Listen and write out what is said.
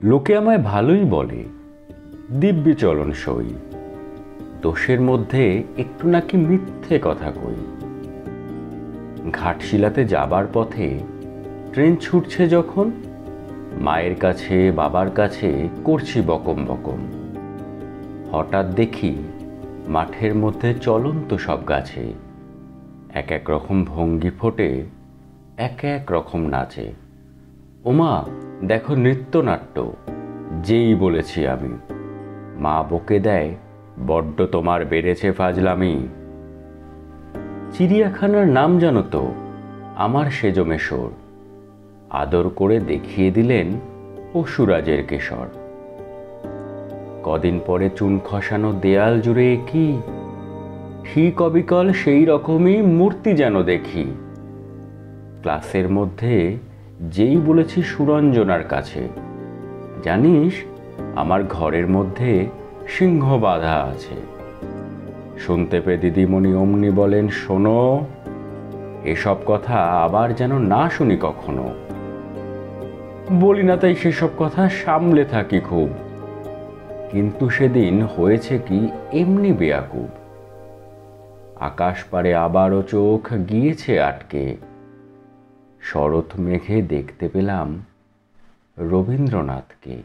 লোকে আমায় ভালোই বলে, দিব্যি চলন সই, দোষের মধ্যে একটু নাকি মিথ্যে কথা কই। ঘাটশিলাতে যাবার পথে ট্রেন ছুটছে যখন, মায়ের কাছে বাবার কাছে করছি বকম বকম। হঠাৎ দেখি মাঠের মধ্যে চলন্ত সব গাছে এক এক রকম ভঙ্গি ফোটে, এক এক রকম নাচে। ওমা, দেখো নৃত্যনাট্য, যেই বলেছি আমি। মা বকে দেয়, বড্ড তোমার বেড়েছে ফাজলামি। চিড়িয়াখানার নাম জানো তো, আমার সেজো মেশর। আদর করে দেখিয়ে দিলেন পশুরাজের কেশর। কদিন পরে চুন খসানো দেয়াল জুড়ে কি ঠিক অবিকল সেই রকমই মূর্তি যেন দেখি। ক্লাসের মধ্যে যেই বলেছি সুরঞ্জনার কাছে, জানিস আমার ঘরের মধ্যে সিংহ বাঁধা আছে। শুনতে পেয়ে দিদিমণি অমনি বলেন, শোনো, এসব কথা আবার যেন না শুনি কখনো। বলি না তাই সেসব কথা সামলে থাকি খুব, কিন্তু সেদিন হয়েছে কি এমনি বেয়াকুব। আকাশ পারে আবারও চোখ গিয়েছে আটকে, শরৎ মেঘে দেখতে পেলাম রবীন্দ্রনাথকে।